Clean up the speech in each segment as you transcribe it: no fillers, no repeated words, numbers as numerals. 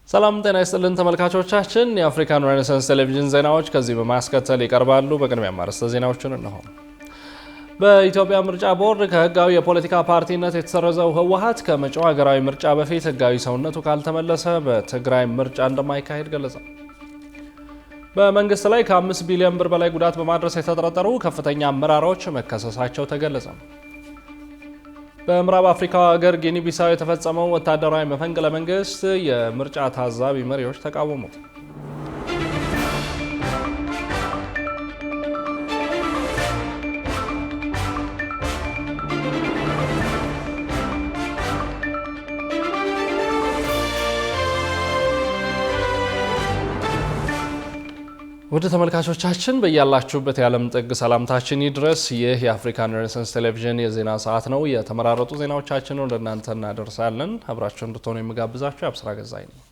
ሰላም ጤና ይስጥልን ተመልካቾቻችን የአፍሪካን ሬኔሳንስ ቴሌቪዥን ዜናዎች ከዚህ በማስከተል ይቀርባሉ። በቅድሚያ ማርዕስተ ዜናዎችን እነሆ። በኢትዮጵያ ምርጫ ቦርድ ከህጋዊ የፖለቲካ ፓርቲነት የተሰረዘው ህወሓት ከመጪው ሀገራዊ ምርጫ በፊት ህጋዊ ሰውነቱ ካልተመለሰ በትግራይ ምርጫ እንደማይካሄድ ገለጸ። በመንግስት ላይ ከ5 ቢሊዮን ብር በላይ ጉዳት በማድረስ የተጠረጠሩ ከፍተኛ አመራሮች መከሰሳቸው ተገለጸ። በምዕራብ አፍሪካ ሀገር ጊኒ ቢሳው የተፈጸመው ወታደራዊ መፈንቅለ መንግስት የምርጫ ታዛቢ መሪዎች ተቃወሙት። ወደ ተመልካቾቻችን በእያላችሁበት የዓለም ጥግ ሰላምታችን ይድረስ። ይህ የአፍሪካን ሬኔሳንስ ቴሌቪዥን የዜና ሰዓት ነው። የተመራረጡ ዜናዎቻችንን ወደ እናንተ እናደርሳለን። አብራችሁ እንድትሆኑ የምጋብዛችሁ አብስራ ገዛኝ ነው።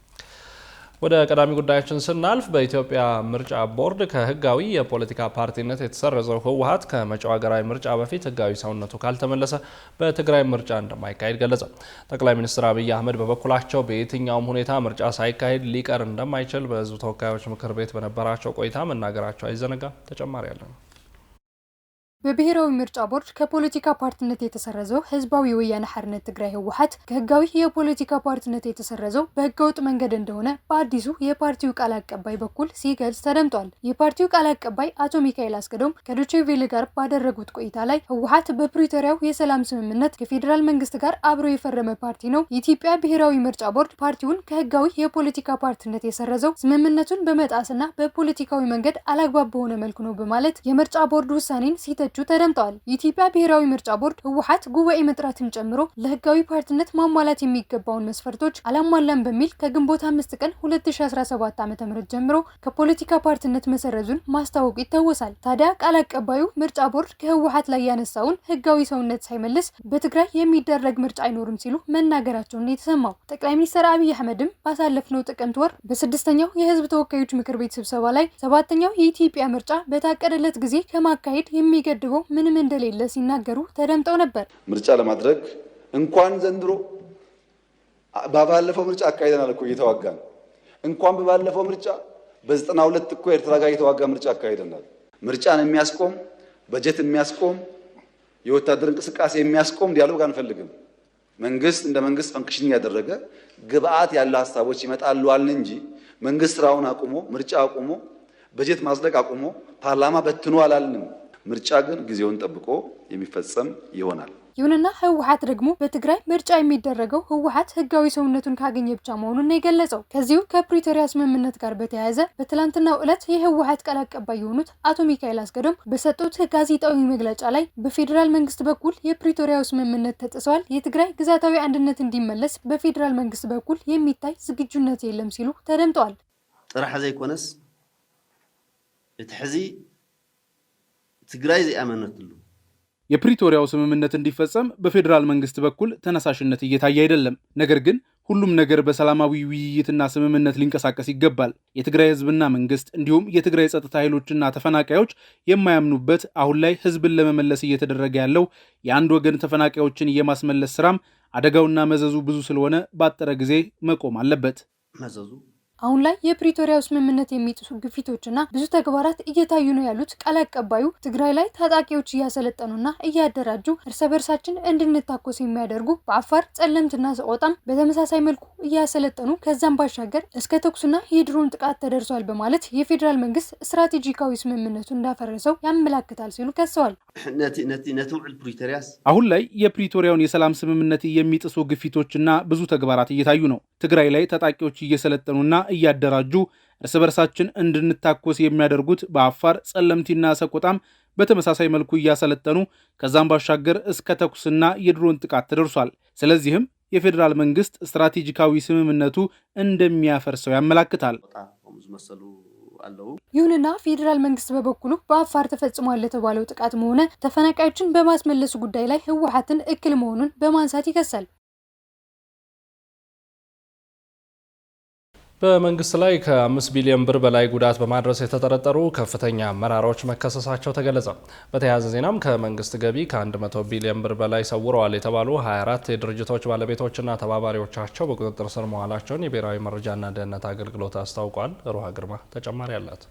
ወደ ቀዳሚ ጉዳያችን ስናልፍ በኢትዮጵያ ምርጫ ቦርድ ከህጋዊ የፖለቲካ ፓርቲነት የተሰረዘው ህወሓት ከመጪው ሀገራዊ ምርጫ በፊት ህጋዊ ሰውነቱ ካልተመለሰ በትግራይ ምርጫ እንደማይካሄድ ገለጸ። ጠቅላይ ሚኒስትር አብይ አህመድ በበኩላቸው በየትኛውም ሁኔታ ምርጫ ሳይካሄድ ሊቀር እንደማይችል በህዝብ ተወካዮች ምክር ቤት በነበራቸው ቆይታ መናገራቸው አይዘነጋም። ተጨማሪ ያለ ነው። በብሔራዊ ምርጫ ቦርድ ከፖለቲካ ፓርቲነት የተሰረዘው ህዝባዊ ወያነ ሓርነት ትግራይ ህወሓት ከህጋዊ የፖለቲካ ፓርቲነት የተሰረዘው በህገወጥ መንገድ እንደሆነ በአዲሱ የፓርቲው ቃል አቀባይ በኩል ሲገልጽ ተደምጧል። የፓርቲው ቃል አቀባይ አቶ ሚካኤል አስገዶም ከዶቼ ቬለ ጋር ባደረጉት ቆይታ ላይ ህወሓት በፕሪቶሪያው የሰላም ስምምነት ከፌዴራል መንግስት ጋር አብሮ የፈረመ ፓርቲ ነው። የኢትዮጵያ ብሔራዊ ምርጫ ቦርድ ፓርቲውን ከህጋዊ የፖለቲካ ፓርቲነት የሰረዘው ስምምነቱን በመጣስና በፖለቲካዊ መንገድ አላግባብ በሆነ መልኩ ነው በማለት የምርጫ ቦርድ ውሳኔን ሲተቹ ተደምጠዋል። የኢትዮጵያ ብሔራዊ ምርጫ ቦርድ ህወሓት ጉባኤ መጥራትን ጨምሮ ለህጋዊ ፓርቲነት ማሟላት የሚገባውን መስፈርቶች አላሟላም በሚል ከግንቦት 5 ቀን 2017 ዓ.ም ጀምሮ ከፖለቲካ ፓርቲነት መሰረዙን ማስታወቁ ይታወሳል። ታዲያ ቃል አቀባዩ ምርጫ ቦርድ ከህወሓት ላይ ያነሳውን ህጋዊ ሰውነት ሳይመልስ በትግራይ የሚደረግ ምርጫ አይኖርም ሲሉ መናገራቸውን የተሰማው ጠቅላይ ሚኒስትር አብይ አህመድም ባሳለፍነው ጥቅምት ወር በስድስተኛው የህዝብ ተወካዮች ምክር ቤት ስብሰባ ላይ ሰባተኛው የኢትዮጵያ ምርጫ በታቀደለት ጊዜ ከማካሄድ የሚገድበው ምንም እንደሌለ ሲናገሩ ተደምጠው ነበር። ምርጫ ለማድረግ እንኳን ዘንድሮ ባለፈው ምርጫ አካሄደናል እኮ እየተዋጋን እንኳን ባለፈው ምርጫ በ92 እኮ ኤርትራ ጋር እየተዋጋ ምርጫ አካሄደናል። ምርጫን የሚያስቆም በጀት የሚያስቆም የወታደር እንቅስቃሴ የሚያስቆም ዲያሎግ አንፈልግም። መንግስት እንደ መንግስት ፈንክሽን ያደረገ ግብአት ያለው ሀሳቦች ይመጣሉ አልን እንጂ መንግስት ስራውን አቁሞ ምርጫ አቁሞ በጀት ማጽደቅ አቁሞ ፓርላማ በትኖ አላልንም። ምርጫ ግን ጊዜውን ጠብቆ የሚፈጸም ይሆናል። ይሁንና ህወሓት ደግሞ በትግራይ ምርጫ የሚደረገው ህወሓት ህጋዊ ሰውነቱን ካገኘ ብቻ መሆኑን ነው የገለጸው። ከዚሁ ከፕሪቶሪያ ስምምነት ጋር በተያያዘ በትላንትናው ዕለት የህወሓት ቃል አቀባይ የሆኑት አቶ ሚካኤል አስገዶም በሰጡት ጋዜጣዊ መግለጫ ላይ በፌዴራል መንግስት በኩል የፕሪቶሪያው ስምምነት ተጥሷል፣ የትግራይ ግዛታዊ አንድነት እንዲመለስ በፌዴራል መንግስት በኩል የሚታይ ዝግጁነት የለም ሲሉ ተደምጠዋል። ጥራህ ዘይኮነስ እትሕዚ ትግራይ ዘአመነትሉ የፕሪቶሪያው ስምምነት እንዲፈጸም በፌዴራል መንግስት በኩል ተነሳሽነት እየታየ አይደለም። ነገር ግን ሁሉም ነገር በሰላማዊ ውይይትና ስምምነት ሊንቀሳቀስ ይገባል። የትግራይ ህዝብና መንግስት እንዲሁም የትግራይ ጸጥታ ኃይሎችና ተፈናቃዮች የማያምኑበት አሁን ላይ ህዝብን ለመመለስ እየተደረገ ያለው የአንድ ወገን ተፈናቃዮችን የማስመለስ ስራም አደጋውና መዘዙ ብዙ ስለሆነ ባጠረ ጊዜ መቆም አለበት። መዘዙ አሁን ላይ የፕሪቶሪያው ስምምነት የሚጥሱ ግፊቶችና ብዙ ተግባራት እየታዩ ነው ያሉት ቃል አቀባዩ ትግራይ ላይ ታጣቂዎች እያሰለጠኑና እያደራጁ እርስ በርሳችን እንድንታኮስ የሚያደርጉ በአፋር ጸለምትና ሰቆጣም በተመሳሳይ መልኩ እያሰለጠኑ ከዛም ባሻገር እስከ ተኩስና የድሮን ጥቃት ተደርሷል በማለት የፌዴራል መንግስት ስትራቴጂካዊ ስምምነቱ እንዳፈረሰው ያመላክታል ሲሉ ከሰዋል። ነትውዕል ፕሪቶሪያስ አሁን ላይ የፕሪቶሪያውን የሰላም ስምምነት የሚጥሱ ግፊቶችና ብዙ ተግባራት እየታዩ ነው። ትግራይ ላይ ታጣቂዎች እየሰለጠኑና እያደራጁ እርስ በርሳችን እንድንታኮስ የሚያደርጉት በአፋር ጸለምቲና ሰቆጣም በተመሳሳይ መልኩ እያሰለጠኑ ከዛም ባሻገር እስከ ተኩስና የድሮን ጥቃት ተደርሷል። ስለዚህም የፌዴራል መንግስት ስትራቴጂካዊ ስምምነቱ እንደሚያፈርሰው ያመላክታል። ይሁንና ፌዴራል መንግስት በበኩሉ በአፋር ተፈጽሟል ለተባለው ጥቃትም ሆነ ተፈናቃዮችን በማስመለሱ ጉዳይ ላይ ህወሓትን እክል መሆኑን በማንሳት ይከሳል። በመንግስት ላይ ከ5 ቢሊዮን ብር በላይ ጉዳት በማድረስ የተጠረጠሩ ከፍተኛ አመራሮች መከሰሳቸው ተገለጸ። በተያያዘ ዜናም ከመንግስት ገቢ ከ100 ቢሊዮን ብር በላይ ሰውረዋል የተባሉ 24 የድርጅቶች ባለቤቶችና ተባባሪዎቻቸው በቁጥጥር ስር መዋላቸውን የብሔራዊ መረጃና ደህንነት አገልግሎት አስታውቋል። ሩሃ ግርማ ተጨማሪ አላት።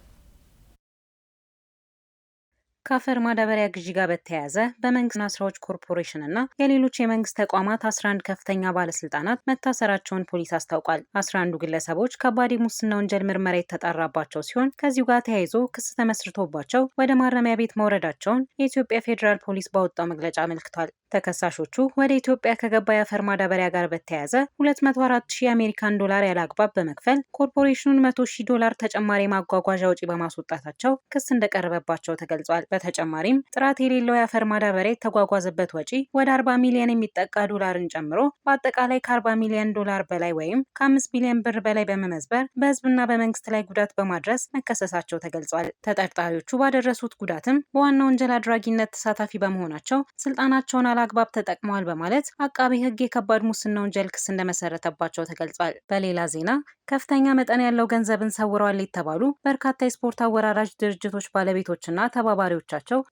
ከአፈር ማዳበሪያ ግዢ ጋር በተያያዘ በመንግስትና ስራዎች ኮርፖሬሽን እና የሌሎች የመንግስት ተቋማት 11 ከፍተኛ ባለስልጣናት መታሰራቸውን ፖሊስ አስታውቋል። 11 ግለሰቦች ከባድ የሙስና ወንጀል ምርመራ የተጣራባቸው ሲሆን ከዚሁ ጋር ተያይዞ ክስ ተመስርቶባቸው ወደ ማረሚያ ቤት መውረዳቸውን የኢትዮጵያ ፌዴራል ፖሊስ ባወጣው መግለጫ አመልክቷል። ተከሳሾቹ ወደ ኢትዮጵያ ከገባ የአፈር ማዳበሪያ ጋር በተያያዘ 204,000 የአሜሪካን ዶላር ያለ አግባብ በመክፈል ኮርፖሬሽኑን 100,000 ዶላር ተጨማሪ ማጓጓዣ ወጪ በማስወጣታቸው ክስ እንደቀረበባቸው ተገልጿል። በተጨማሪም ጥራት የሌለው የአፈር ማዳበሪያ የተጓጓዘበት ወጪ ወደ 40 ሚሊዮን የሚጠጋ ዶላርን ጨምሮ በአጠቃላይ ከ40 ሚሊዮን ዶላር በላይ ወይም ከ5 ቢሊዮን ብር በላይ በመመዝበር በህዝብና በመንግስት ላይ ጉዳት በማድረስ መከሰሳቸው ተገልጿል። ተጠርጣሪዎቹ ባደረሱት ጉዳትም በዋና ወንጀል አድራጊነት ተሳታፊ በመሆናቸው ስልጣናቸውን አላግባብ ተጠቅመዋል በማለት አቃቤ ህግ የከባድ ሙስና ወንጀል ክስ እንደመሰረተባቸው ተገልጿል። በሌላ ዜና ከፍተኛ መጠን ያለው ገንዘብን ሰውረዋል የተባሉ በርካታ የስፖርት አወራራጅ ድርጅቶች ባለቤቶችና ተባባሪዎቻቸው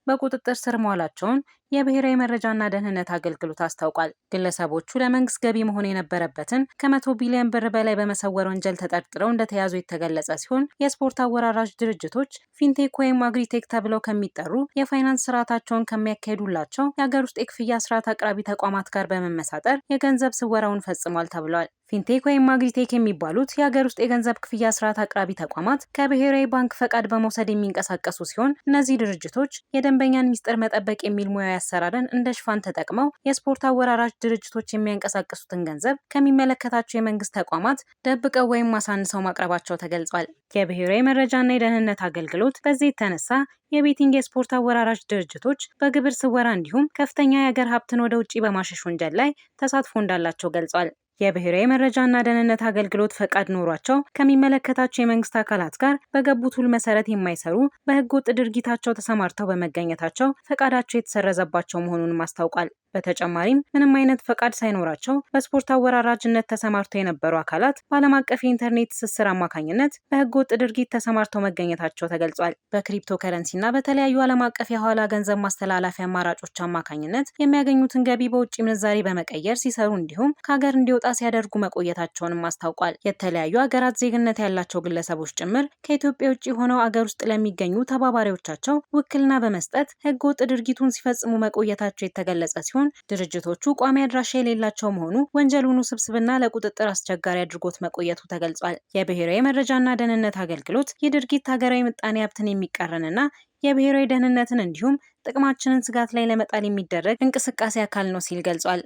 በቁጥጥር ስር መዋላቸውን የብሔራዊ መረጃና ደህንነት አገልግሎት አስታውቋል። ግለሰቦቹ ለመንግስት ገቢ መሆን የነበረበትን ከ100 ቢሊዮን ብር በላይ በመሰወር ወንጀል ተጠርጥረው እንደተያዙ የተገለጸ ሲሆን የስፖርት አወራራጅ ድርጅቶች ፊንቴክ ወይም አግሪቴክ ተብለው ከሚጠሩ የፋይናንስ ስርዓታቸውን ከሚያካሂዱላቸው የሀገር ውስጥ የክፍያ ስርዓት አቅራቢ ተቋማት ጋር በመመሳጠር የገንዘብ ስወራውን ፈጽሟል ተብሏል። ፊንቴክ ወይም አግሪቴክ የሚባሉት የሀገር ውስጥ የገንዘብ ክፍያ ስርዓት አቅራቢ ተቋማት ከብሔራዊ ባንክ ፈቃድ በመውሰድ የሚንቀሳቀሱ ሲሆን እነዚህ ድርጅቶች የደንበኛን ሚስጥር መጠበቅ የሚል ሙያዊ አሰራርን እንደ ሽፋን ተጠቅመው የስፖርት አወራራጅ ድርጅቶች የሚያንቀሳቅሱትን ገንዘብ ከሚመለከታቸው የመንግስት ተቋማት ደብቀው ወይም ማሳንሰው ማቅረባቸው ተገልጿል። የብሔራዊ መረጃና የደህንነት አገልግሎት በዚህ የተነሳ የቤቲንግ የስፖርት አወራራጅ ድርጅቶች በግብር ስወራ እንዲሁም ከፍተኛ የሀገር ሀብትን ወደ ውጭ በማሸሽ ወንጀል ላይ ተሳትፎ እንዳላቸው ገልጿል። የብሔራዊ መረጃና ደህንነት አገልግሎት ፈቃድ ኖሯቸው ከሚመለከታቸው የመንግስት አካላት ጋር በገቡት ውል መሰረት የማይሰሩ በህገ ወጥ ድርጊታቸው ተሰማርተው በመገኘታቸው ፈቃዳቸው የተሰረዘባቸው መሆኑንም አስታውቋል። በተጨማሪም ምንም አይነት ፈቃድ ሳይኖራቸው በስፖርት አወራራጅነት ተሰማርተው የነበሩ አካላት በዓለም አቀፍ የኢንተርኔት ትስስር አማካኝነት በህገ ወጥ ድርጊት ተሰማርተው መገኘታቸው ተገልጿል። በክሪፕቶ ከረንሲና በተለያዩ ዓለም አቀፍ የሐዋላ ገንዘብ ማስተላለፊያ አማራጮች አማካኝነት የሚያገኙትን ገቢ በውጭ ምንዛሬ በመቀየር ሲሰሩ እንዲሁም ከሀገር እንዲወጣ ሲያደርጉ መቆየታቸውንም አስታውቋል። የተለያዩ ሀገራት ዜግነት ያላቸው ግለሰቦች ጭምር ከኢትዮጵያ ውጭ ሆነው አገር ውስጥ ለሚገኙ ተባባሪዎቻቸው ውክልና በመስጠት ህገ ወጥ ድርጊቱን ሲፈጽሙ መቆየታቸው የተገለጸ ሲሆን ድርጅቶቹ ቋሚ አድራሻ የሌላቸው መሆኑ ወንጀሉን ውስብስብና ለቁጥጥር አስቸጋሪ አድርጎት መቆየቱ ተገልጿል። የብሔራዊ መረጃና ደህንነት አገልግሎት ይህ ድርጊት ሀገራዊ ምጣኔ ሀብትን የሚቃረንና የብሔራዊ ደህንነትን እንዲሁም ጥቅማችንን ስጋት ላይ ለመጣል የሚደረግ እንቅስቃሴ አካል ነው ሲል ገልጿል።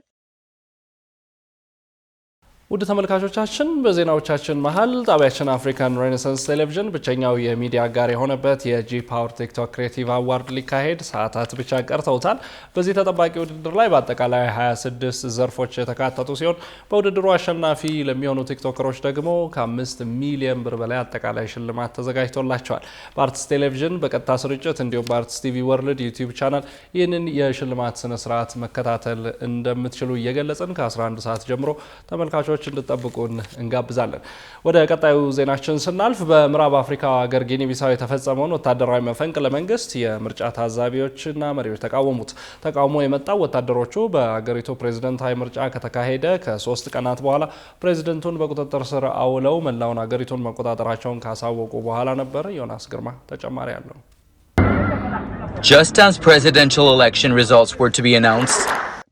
ውድ ተመልካቾቻችን በዜናዎቻችን መሀል ጣቢያችን አፍሪካን ሬኔሳንስ ቴሌቪዥን ብቸኛው የሚዲያ ጋር የሆነበት የጂ ፓወር ቲክቶክ ክሬቲቭ አዋርድ ሊካሄድ ሰዓታት ብቻ ቀርተውታል። በዚህ ተጠባቂ ውድድር ላይ በአጠቃላይ 26 ዘርፎች የተካተቱ ሲሆን በውድድሩ አሸናፊ ለሚሆኑ ቲክቶከሮች ደግሞ ከ5 ሚሊዮን ብር በላይ አጠቃላይ ሽልማት ተዘጋጅቶላቸዋል። በአርትስ ቴሌቪዥን በቀጥታ ስርጭት እንዲሁም በአርትስ ቲቪ ወርልድ ዩቲዩብ ቻናል ይህንን የሽልማት ስነስርዓት መከታተል እንደምትችሉ እየገለጽን ከ11 ሰዓት ጀምሮ ተመልካቾች እንድጠብቁን እንጋብዛለን። ወደ ቀጣዩ ዜናችን ስናልፍ በምዕራብ አፍሪካ ሀገር ጊኒ ቢሳው የተፈጸመውን ወታደራዊ መፈንቅለ መንግስት የምርጫ ታዛቢዎችና መሪዎች ተቃወሙት። ተቃውሞ የመጣው ወታደሮቹ በሀገሪቱ ፕሬዝዳንታዊ ምርጫ ከተካሄደ ከ3 ቀናት በኋላ ፕሬዝደንቱን በቁጥጥር ስር አውለው መላውን ሀገሪቱን መቆጣጠራቸውን ካሳወቁ በኋላ ነበር። ዮናስ ግርማ ተጨማሪ አለው። Just as presidential election results were to be announced,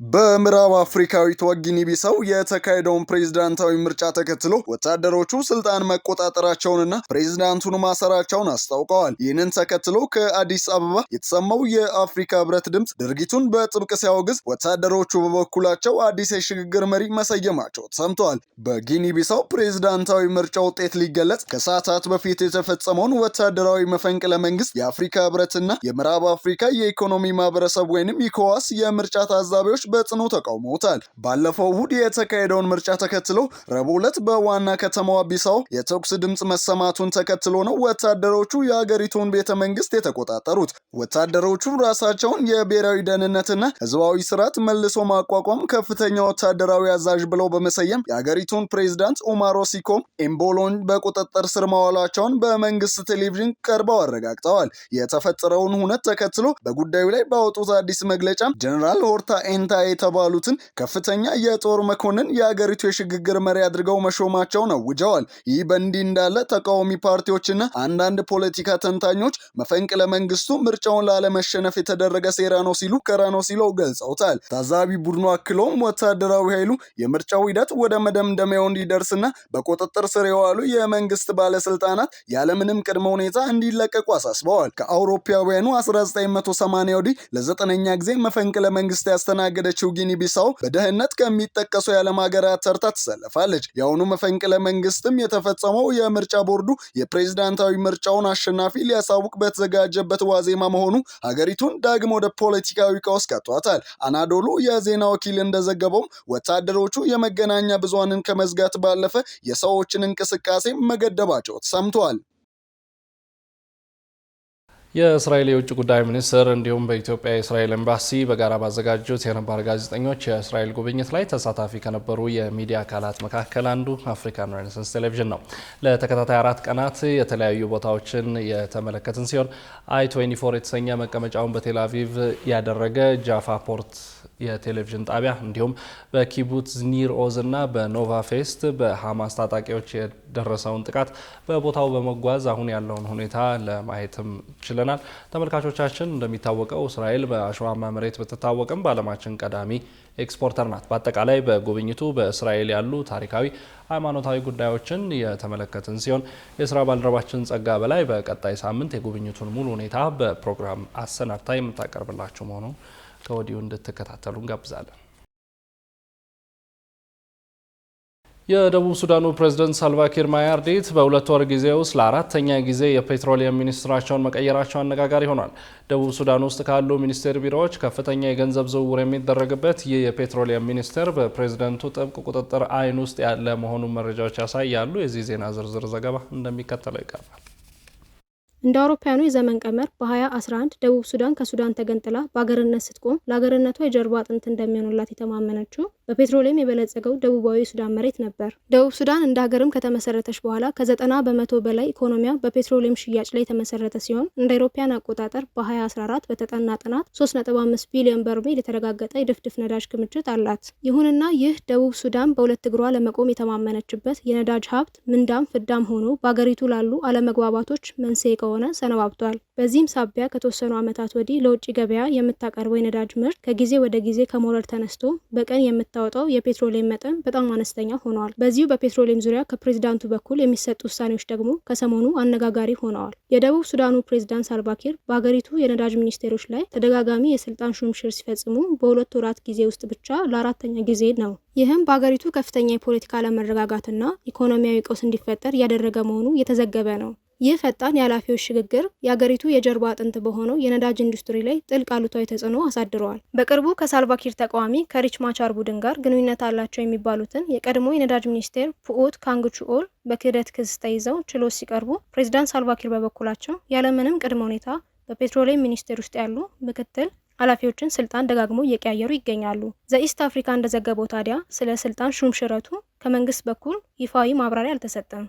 በምዕራብ አፍሪካዊቷ ጊኒ ቢሳው የተካሄደውን ፕሬዝዳንታዊ ምርጫ ተከትሎ ወታደሮቹ ስልጣን መቆጣጠራቸውንና ፕሬዝዳንቱን ማሰራቸውን አስታውቀዋል። ይህንን ተከትሎ ከአዲስ አበባ የተሰማው የአፍሪካ ህብረት ድምፅ ድርጊቱን በጥብቅ ሲያወግዝ፣ ወታደሮቹ በበኩላቸው አዲስ የሽግግር መሪ መሰየማቸው ተሰምተዋል። በጊኒ ቢሳው ፕሬዝዳንታዊ ምርጫ ውጤት ሊገለጽ ከሰዓታት በፊት የተፈጸመውን ወታደራዊ መፈንቅለ መንግስት የአፍሪካ ህብረትና የምዕራብ አፍሪካ የኢኮኖሚ ማህበረሰብ ወይንም ኢኮዋስ የምርጫ ታዛቢዎች በጽኑ ተቃውመውታል። ባለፈው እሁድ የተካሄደውን ምርጫ ተከትሎ ረቡዕ ዕለት በዋና ከተማዋ ቢሳው የተኩስ ድምፅ መሰማቱን ተከትሎ ነው ወታደሮቹ የሀገሪቱን ቤተ መንግስት የተቆጣጠሩት። ወታደሮቹ ራሳቸውን የብሔራዊ ደህንነትና ህዝባዊ ስርዓት መልሶ ማቋቋም ከፍተኛ ወታደራዊ አዛዥ ብለው በመሰየም የሀገሪቱን ፕሬዝዳንት ኡማሮ ሲኮም ኤምቦሎን በቁጥጥር ስር ማዋላቸውን በመንግስት ቴሌቪዥን ቀርበው አረጋግጠዋል። የተፈጠረውን ሁነት ተከትሎ በጉዳዩ ላይ ባወጡት አዲስ መግለጫ ጀነራል ሆርታ ኤንታ የተባሉትን ከፍተኛ የጦር መኮንን የሀገሪቱ የሽግግር መሪ አድርገው መሾማቸውን አውጀዋል። ይህ በእንዲህ እንዳለ ተቃዋሚ ፓርቲዎችና አንዳንድ ፖለቲካ ተንታኞች መፈንቅለ መንግስቱ ምርጫውን ላለመሸነፍ የተደረገ ሴራ ነው ሲሉ ገልጸውታል። ታዛቢ ቡድኑ አክሎም ወታደራዊ ኃይሉ የምርጫው ሂደት ወደ መደምደሚያው እንዲደርስና በቁጥጥር ስር የዋሉ የመንግስት ባለስልጣናት ያለምንም ቅድመ ሁኔታ እንዲለቀቁ አሳስበዋል። ከአውሮፓውያኑ 1980 ወዲህ ለ9ኛ ጊዜ መፈንቅለ መንግስት ያስተናገደችው ጊኒ ቢሳው በደህንነት ከሚጠቀሱ የዓለም ሀገራት ተርታ ትሰለፋለች። የአሁኑ መፈንቅለ መንግስትም የተፈጸመው የምርጫ ቦርዱ የፕሬዝዳንታዊ ምርጫውን አሸናፊ ሊያሳውቅ በተዘጋጀበት ዋዜማ መሆኑ ሀገሪቱን ዳግም ወደ ፖለቲካዊ ቀውስ ከቷታል። አናዶሉ የዜና ወኪል እንደዘገበውም ወታደሮቹ የመገናኛ ብዙሃንን ከመዝጋት ባለፈ የሰዎችን እንቅስቃሴ መገደባቸው ተሰምቷል። የእስራኤል የውጭ ጉዳይ ሚኒስትር እንዲሁም በኢትዮጵያ የእስራኤል ኤምባሲ በጋራ ባዘጋጁት የነባር ጋዜጠኞች የእስራኤል ጉብኝት ላይ ተሳታፊ ከነበሩ የሚዲያ አካላት መካከል አንዱ አፍሪካን ሬኔሳንስ ቴሌቪዥን ነው። ለተከታታይ 4 ቀናት የተለያዩ ቦታዎችን የተመለከትን ሲሆን አይ24 የተሰኘ መቀመጫውን በቴል አቪቭ ያደረገ ጃፋ ፖርት የቴሌቪዥን ጣቢያ እንዲሁም በኪቡትዝ ኒር ኦዝ እና በኖቫ ፌስት በሐማስ ታጣቂዎች የደረሰውን ጥቃት በቦታው በመጓዝ አሁን ያለውን ሁኔታ ለማየትም ችለናል። ተመልካቾቻችን እንደሚታወቀው እስራኤል በአሸዋማ መሬት ብትታወቅም በዓለማችን ቀዳሚ ኤክስፖርተር ናት። በአጠቃላይ በጉብኝቱ በእስራኤል ያሉ ታሪካዊ፣ ሃይማኖታዊ ጉዳዮችን የተመለከትን ሲሆን የስራ ባልደረባችን ጸጋ በላይ በቀጣይ ሳምንት የጉብኝቱን ሙሉ ሁኔታ በፕሮግራም አሰናድታ የምታቀርብላችሁ መሆኑን ከወዲሁ እንድትከታተሉ እንጋብዛለን። የደቡብ ሱዳኑ ፕሬዝዳንት ሳልቫኪር ማያርዲት በ2 ወር ጊዜ ውስጥ ለ4ኛ ጊዜ የፔትሮሊየም ሚኒስትራቸውን መቀየራቸው አነጋጋሪ ሆኗል። ደቡብ ሱዳን ውስጥ ካሉ ሚኒስቴር ቢሮዎች ከፍተኛ የገንዘብ ዝውውር የሚደረግበት ይህ የፔትሮሊየም ሚኒስቴር በፕሬዝዳንቱ ጥብቅ ቁጥጥር አይን ውስጥ ያለ መሆኑን መረጃዎች ያሳያሉ። የዚህ ዜና ዝርዝር ዘገባ እንደሚከተለው ይቀርባል። እንደ አውሮፓውያኑ የዘመን ቀመር በ2011 ደቡብ ሱዳን ከሱዳን ተገንጥላ በአገርነት ስትቆም ለአገርነቷ የጀርባ አጥንት እንደሚሆኑላት የተማመነችው በፔትሮሊየም የበለጸገው ደቡባዊ ሱዳን መሬት ነበር። ደቡብ ሱዳን እንደ ሀገርም ከተመሰረተች በኋላ ከ90% በላይ ኢኮኖሚያ በፔትሮሊየም ሽያጭ ላይ የተመሰረተ ሲሆን እንደ አውሮፓውያን አቆጣጠር በ2014 በተጠና ጥናት 3.5 ቢሊዮን በርሜል የተረጋገጠ የድፍድፍ ነዳጅ ክምችት አላት። ይሁንና ይህ ደቡብ ሱዳን በሁለት እግሯ ለመቆም የተማመነችበት የነዳጅ ሀብት ምንዳም ፍዳም ሆኖ በአገሪቱ ላሉ አለመግባባቶች መንስኤ ከሆነ ሰነባብቷል። በዚህም ሳቢያ ከተወሰኑ ዓመታት ወዲህ ለውጭ ገበያ የምታቀርበው የነዳጅ ምርት ከጊዜ ወደ ጊዜ ከመውረድ ተነስቶ በቀን የምታወጣው የፔትሮሊየም መጠን በጣም አነስተኛ ሆኗል። በዚሁ በፔትሮሊየም ዙሪያ ከፕሬዝዳንቱ በኩል የሚሰጡ ውሳኔዎች ደግሞ ከሰሞኑ አነጋጋሪ ሆነዋል። የደቡብ ሱዳኑ ፕሬዝዳንት ሳልቫኪር በሀገሪቱ የነዳጅ ሚኒስቴሮች ላይ ተደጋጋሚ የስልጣን ሹምሽር ሲፈጽሙ በ2 ወራት ጊዜ ውስጥ ብቻ ለ4ኛ ጊዜ ነው። ይህም በሀገሪቱ ከፍተኛ የፖለቲካ አለመረጋጋትና ኢኮኖሚያዊ ቀውስ እንዲፈጠር እያደረገ መሆኑ የተዘገበ ነው። ይህ ፈጣን የኃላፊዎች ሽግግር የአገሪቱ የጀርባ አጥንት በሆነው የነዳጅ ኢንዱስትሪ ላይ ጥልቅ አሉታዊ ተጽዕኖ አሳድረዋል። በቅርቡ ከሳልቫኪር ተቃዋሚ ከሪች ማቻር ቡድን ጋር ግንኙነት አላቸው የሚባሉትን የቀድሞ የነዳጅ ሚኒስቴር ፑኦት ካንግቹኦል በክህደት ክስ ተይዘው ችሎት ሲቀርቡ ፕሬዚዳንት ሳልቫኪር በበኩላቸው ያለምንም ቅድመ ሁኔታ በፔትሮሊየም ሚኒስቴር ውስጥ ያሉ ምክትል ኃላፊዎችን ስልጣን ደጋግሞ እየቀያየሩ ይገኛሉ። ዘኢስት አፍሪካ እንደዘገበው ታዲያ ስለ ስልጣን ሹምሽረቱ ከመንግስት በኩል ይፋዊ ማብራሪያ አልተሰጠም።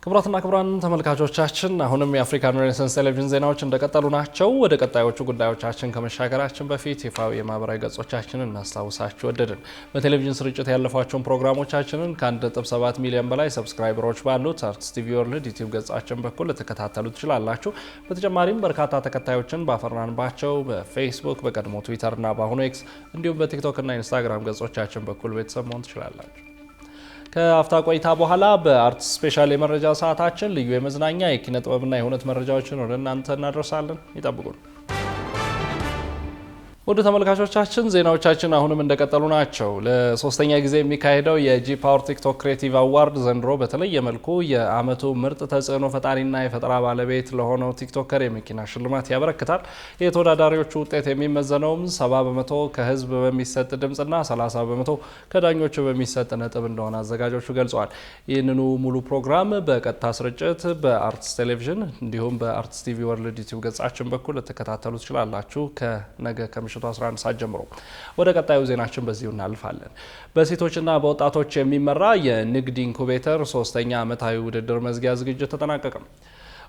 ክቡራትና ክቡራን ተመልካቾቻችን አሁንም የአፍሪካን ሬኔሳንስ ቴሌቪዥን ዜናዎች እንደቀጠሉ ናቸው። ወደ ቀጣዮቹ ጉዳዮቻችን ከመሻገራችን በፊት ይፋዊ የማህበራዊ ገጾቻችንን እናስታውሳችሁ ወደድን። በቴሌቪዥን ስርጭት ያለፏቸውን ፕሮግራሞቻችንን ከ1.7 ሚሊዮን በላይ ሰብስክራይበሮች ባሉት አርትስ ቲቪ ወርልድ ዩቲዩብ ገጻችን በኩል ልትከታተሉ ትችላላችሁ። በተጨማሪም በርካታ ተከታዮችን ባፈራንባቸው በፌስቡክ፣ በቀድሞ ትዊተር እና በአሁኑ ኤክስ እንዲሁም በቲክቶክ እና ኢንስታግራም ገጾቻችን በኩል ቤተሰብ መሆን ትችላላችሁ። ከአፍታ ቆይታ በኋላ በአርትስ ስፔሻል የመረጃ ሰዓታችን ልዩ የመዝናኛ የኪነ ጥበብና የሁነት መረጃዎችን ወደ እናንተ እናደርሳለን። ይጠብቁን። ወደ ተመልካቾቻችን ዜናዎቻችን አሁንም እንደቀጠሉ ናቸው። ለሶስተኛ ጊዜ የሚካሄደው የጂ ፓወር ቲክቶክ ክሬቲቭ አዋርድ ዘንድሮ በተለየ መልኩ የአመቱ ምርጥ ተጽዕኖ ፈጣሪና የፈጠራ ባለቤት ለሆነው ቲክቶከር የመኪና ሽልማት ያበረክታል። የተወዳዳሪዎቹ ውጤት የሚመዘነውም 70% ከህዝብ በሚሰጥ ድምጽና 30% ከዳኞቹ በሚሰጥ ነጥብ እንደሆነ አዘጋጆቹ ገልጸዋል። ይህንኑ ሙሉ ፕሮግራም በቀጥታ ስርጭት በአርትስ ቴሌቪዥን እንዲሁም በአርትስ ቲቪ ወርልድ ዩቲዩብ ገጻችን በኩል ልትከታተሉ ትችላላችሁ። ከነገ ከምሽቱ 11 ሰዓት ጀምሮ ወደ ቀጣዩ ዜናችን በዚሁ እናልፋለን። በሴቶችና በወጣቶች የሚመራ የንግድ ኢንኩቤተር 3ኛ ዓመታዊ ውድድር መዝጊያ ዝግጅት ተጠናቀቀ።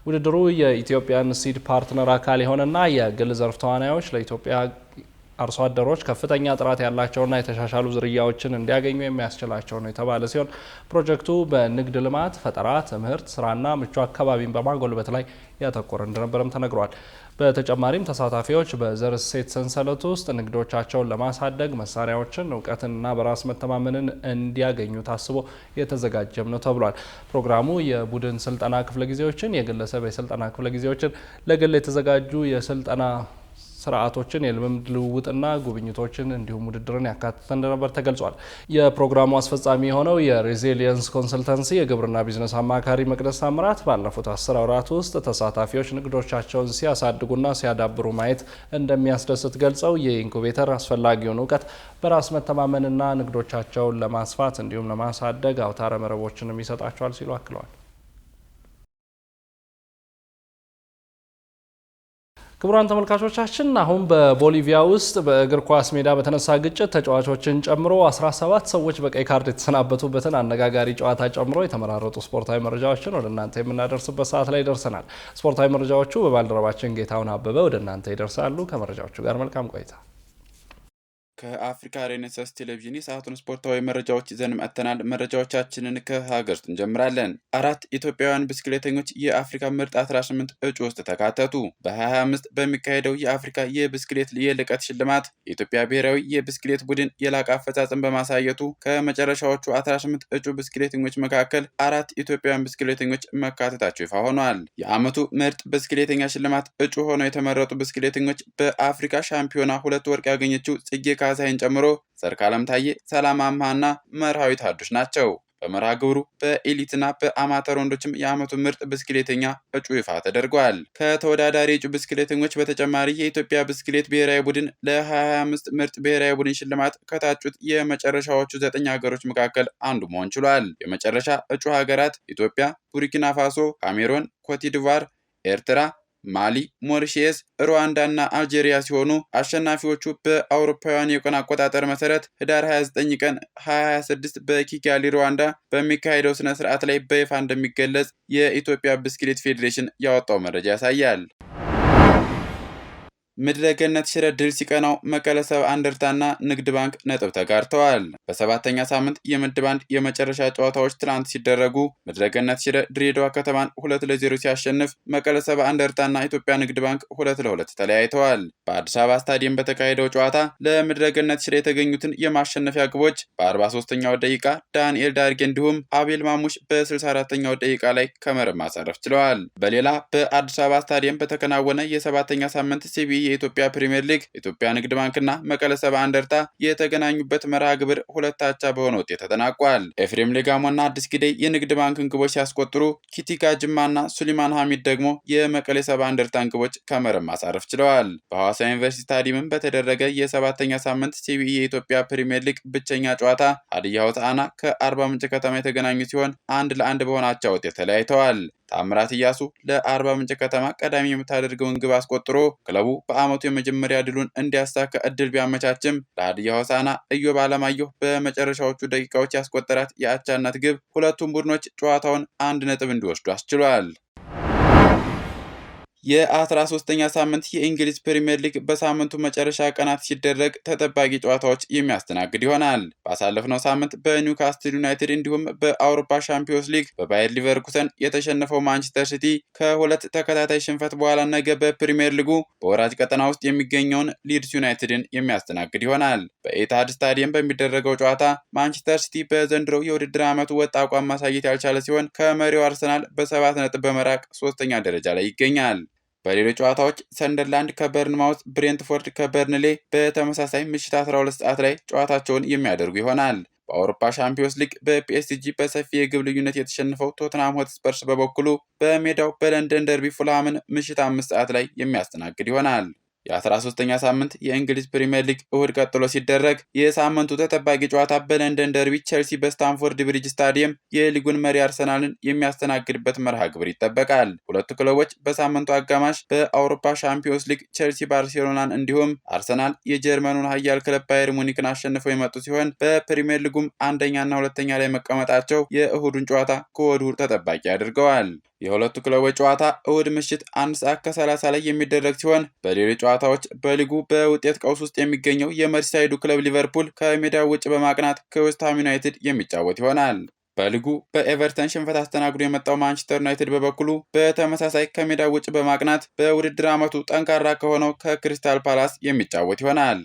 ውድድሩ የኢትዮጵያን ሲድ ፓርትነር አካል የሆነና የግል ዘርፍ ተዋናዮች ለኢትዮጵያ አርሶ አደሮች ከፍተኛ ጥራት ያላቸውና የተሻሻሉ ዝርያዎችን እንዲያገኙ የሚያስችላቸው ነው የተባለ ሲሆን ፕሮጀክቱ በንግድ ልማት፣ ፈጠራ፣ ትምህርት፣ ስራና ምቹ አካባቢን በማጎልበት ላይ ያተኮረ እንደነበረም ተነግሯል። በተጨማሪም ተሳታፊዎች በዘር እሴት ሰንሰለት ውስጥ ንግዶቻቸውን ለማሳደግ መሳሪያዎችን፣ እውቀትንና በራስ መተማመንን እንዲያገኙ ታስቦ የተዘጋጀም ነው ተብሏል። ፕሮግራሙ የቡድን ስልጠና ክፍለ ጊዜዎችን፣ የግለሰብ የስልጠና ክፍለ ጊዜዎችን፣ ለግል የተዘጋጁ የስልጠና ስርዓቶችን፣ የልምድ ልውውጥና ጉብኝቶችን እንዲሁም ውድድርን ያካተተ እንደነበር ተገልጿል። የፕሮግራሙ አስፈጻሚ የሆነው የሬዚሊየንስ ኮንሰልተንሲ የግብርና ቢዝነስ አማካሪ መቅደስ ታምራት ባለፉት 10 ወራት ውስጥ ተሳታፊዎች ንግዶቻቸውን ሲያሳድጉና ሲያዳብሩ ማየት እንደሚያስደስት ገልጸው የኢንኩቤተር አስፈላጊውን እውቀት በራስ መተማመንና ንግዶቻቸውን ለማስፋት እንዲሁም ለማሳደግ አውታረ መረቦችንም ይሰጣቸዋል ሲሉ አክለዋል። ክቡራን ተመልካቾቻችን አሁን በቦሊቪያ ውስጥ በእግር ኳስ ሜዳ በተነሳ ግጭት ተጫዋቾችን ጨምሮ 17 ሰዎች በቀይ ካርድ የተሰናበቱበትን አነጋጋሪ ጨዋታ ጨምሮ የተመራረጡ ስፖርታዊ መረጃዎችን ወደ እናንተ የምናደርስበት ሰዓት ላይ ደርሰናል። ስፖርታዊ መረጃዎቹ በባልደረባችን ጌታውን አበበ ወደ እናንተ ይደርሳሉ። ከመረጃዎቹ ጋር መልካም ቆይታ። ከአፍሪካ ሬኔሳንስ ቴሌቪዥን የሰዓቱን ስፖርታዊ መረጃዎች ይዘን መጥተናል። መረጃዎቻችንን ከሀገር ውስጥ እንጀምራለን። 4 ኢትዮጵያውያን ብስክሌተኞች የአፍሪካ ምርጥ 18 እጩ ውስጥ ተካተቱ። በ2025 በሚካሄደው የአፍሪካ የብስክሌት የልቀት ሽልማት የኢትዮጵያ ብሔራዊ የብስክሌት ቡድን የላቀ አፈጻጸም በማሳየቱ ከመጨረሻዎቹ 18 እጩ ብስክሌተኞች መካከል 4 ኢትዮጵያውያን ብስክሌተኞች መካተታቸው ይፋ ሆኗል። የዓመቱ ምርጥ ብስክሌተኛ ሽልማት እጩ ሆነው የተመረጡ ብስክሌተኞች በአፍሪካ ሻምፒዮና 2 ወርቅ ያገኘችው ጽጌ ካሳይን ጨምሮ ሰርካለም ታዬ፣ ሰላም አምሃና መርሃዊት ሀዱሽ ናቸው። በመርሃ ግብሩ በኤሊትና በአማተር ወንዶችም የዓመቱ ምርጥ ብስክሌተኛ እጩ ይፋ ተደርጓል። ከተወዳዳሪ እጩ ብስክሌተኞች በተጨማሪ የኢትዮጵያ ብስክሌት ብሔራዊ ቡድን ለ2025 ምርጥ ብሔራዊ ቡድን ሽልማት ከታጩት የመጨረሻዎቹ 9 ሀገሮች መካከል አንዱ መሆን ችሏል። የመጨረሻ እጩ ሀገራት ኢትዮጵያ፣ ቡርኪና ፋሶ፣ ካሜሮን፣ ኮትዲቯር፣ ኤርትራ፣ ማሊ፣ ሞሪሼስ፣ ሩዋንዳ እና አልጄሪያ ሲሆኑ አሸናፊዎቹ በአውሮፓውያን የቀን አቆጣጠር መሰረት ህዳር 29 ቀን 2026 በኪጋሊ ሩዋንዳ በሚካሄደው ስነ ስርዓት ላይ በይፋ እንደሚገለጽ የኢትዮጵያ ብስክሌት ፌዴሬሽን ያወጣው መረጃ ያሳያል። ምድረገነት ሽረ ድል ሲቀናው መቀለ ሰብዓ እንደርታና ንግድ ባንክ ነጥብ ተጋርተዋል። በሰባተኛ ሳምንት የምድብ 1 የመጨረሻ ጨዋታዎች ትናንት ሲደረጉ ምድረገነት ሽረ ድሬዳዋ ከተማን 2-0 ሲያሸንፍ መቀለ ሰብዓ እንደርታና ኢትዮጵያ ንግድ ባንክ 2-2 ተለያይተዋል። በአዲስ አበባ ስታዲየም በተካሄደው ጨዋታ ለምድረገነት ሽረ የተገኙትን የማሸነፊያ ግቦች በ43ኛው ደቂቃ ዳንኤል ዳርጌ እንዲሁም አቤል ማሙሽ በ64ኛው ደቂቃ ላይ ከመረብ ማሳረፍ ችለዋል። በሌላ በአዲስ አበባ ስታዲየም በተከናወነ የሰባተኛ ሳምንት ሲቢ የኢትዮጵያ ፕሪሚየር ሊግ ኢትዮጵያ ንግድ ባንክና መቀለ ሰብዓ እንደርታ የተገናኙበት መርሃ ግብር 2-2 በሆነ ውጤት ተጠናቋል። ኤፍሬም ሌጋሞና አዲስ ጊዴ የንግድ ባንክን ግቦች ሲያስቆጥሩ ኪቲካ ጅማና ሱሊማን ሐሚድ ደግሞ የመቀለ ሰብዓ እንደርታን ግቦች ከመረብ ማሳረፍ ችለዋል። በሐዋሳ ዩኒቨርሲቲ ስታዲየም በተደረገ የሰባተኛ ሳምንት ሲቢ የኢትዮጵያ ፕሪሚየር ሊግ ብቸኛ ጨዋታ ሀዲያ ሆሳዕና ከአርባ ምንጭ ከተማ የተገናኙ ሲሆን 1-1 በሆናቸው ውጤት ተለያይተዋል። ታምራት ኢያሱ ለአርባ ምንጭ ከተማ ቀዳሚ የምታደርገውን ግብ አስቆጥሮ ክለቡ በዓመቱ የመጀመሪያ ድሉን እንዲያሳካ እድል ቢያመቻችም ለሀዲያ ሆሳዕና ኢዮብ አለማየሁ በመጨረሻዎቹ ደቂቃዎች ያስቆጠራት የአቻነት ግብ ሁለቱም ቡድኖች ጨዋታውን 1 ነጥብ እንዲወስዱ አስችሏል። የ13ኛ ሳምንት የእንግሊዝ ፕሪሚየር ሊግ በሳምንቱ መጨረሻ ቀናት ሲደረግ ተጠባቂ ጨዋታዎች የሚያስተናግድ ይሆናል። ባሳለፍነው ሳምንት በኒውካስትል ዩናይትድ እንዲሁም በአውሮፓ ሻምፒዮንስ ሊግ በባየር ሊቨርኩሰን የተሸነፈው ማንቸስተር ሲቲ ከሁለት ተከታታይ ሽንፈት በኋላ ነገ በፕሪሚየር ሊጉ በወራጅ ቀጠና ውስጥ የሚገኘውን ሊድስ ዩናይትድን የሚያስተናግድ ይሆናል። በኤታድ ስታዲየም በሚደረገው ጨዋታ ማንቸስተር ሲቲ በዘንድሮው የውድድር ዓመቱ ወጥ አቋም ማሳየት ያልቻለ ሲሆን ከመሪው አርሰናል በ7 ነጥብ በመራቅ 3ኛ ደረጃ ላይ ይገኛል። በሌሎች ጨዋታዎች ሰንደርላንድ ከበርንማውዝ፣ ብሬንትፎርድ ከበርንሌ በተመሳሳይ ምሽት 12 ሰዓት ላይ ጨዋታቸውን የሚያደርጉ ይሆናል። በአውሮፓ ሻምፒዮንስ ሊግ በፒኤስጂ በሰፊ የግብ ልዩነት የተሸነፈው ቶተንሃም ሆትስፐርስ በበኩሉ በሜዳው በለንደን ደርቢ ፉልሃምን ምሽት 5 ሰዓት ላይ የሚያስተናግድ ይሆናል። የ13ኛ ሳምንት የእንግሊዝ ፕሪሚየር ሊግ እሁድ ቀጥሎ ሲደረግ የሳምንቱ ተጠባቂ ጨዋታ በለንደን ደርቢ ቼልሲ በስታንፎርድ ብሪጅ ስታዲየም የሊጉን መሪ አርሰናልን የሚያስተናግድበት መርሃ ግብር ይጠበቃል። ሁለቱ ክለቦች በሳምንቱ አጋማሽ በአውሮፓ ሻምፒዮንስ ሊግ ቼልሲ ባርሴሎናን እንዲሁም አርሰናል የጀርመኑን ኃያል ክለብ ባየር ሙኒክን አሸንፈው የመጡ ሲሆን በፕሪሚየር ሊጉም አንደኛና ሁለተኛ ላይ መቀመጣቸው የእሁዱን ጨዋታ ከወዲሁ ተጠባቂ አድርገዋል። የሁለቱ ክለቦች ጨዋታ እሁድ ምሽት 1 ሰዓት ከ30 ላይ የሚደረግ ሲሆን በሌሎች ጨዋታዎች በሊጉ በውጤት ቀውስ ውስጥ የሚገኘው የመርሲሳይዱ ክለብ ሊቨርፑል ከሜዳው ውጭ በማቅናት ከዌስትሃም ዩናይትድ የሚጫወት ይሆናል። በሊጉ በኤቨርተን ሽንፈት አስተናግዶ የመጣው ማንቸስተር ዩናይትድ በበኩሉ በተመሳሳይ ከሜዳው ውጭ በማቅናት በውድድር ዓመቱ ጠንካራ ከሆነው ከክሪስታል ፓላስ የሚጫወት ይሆናል።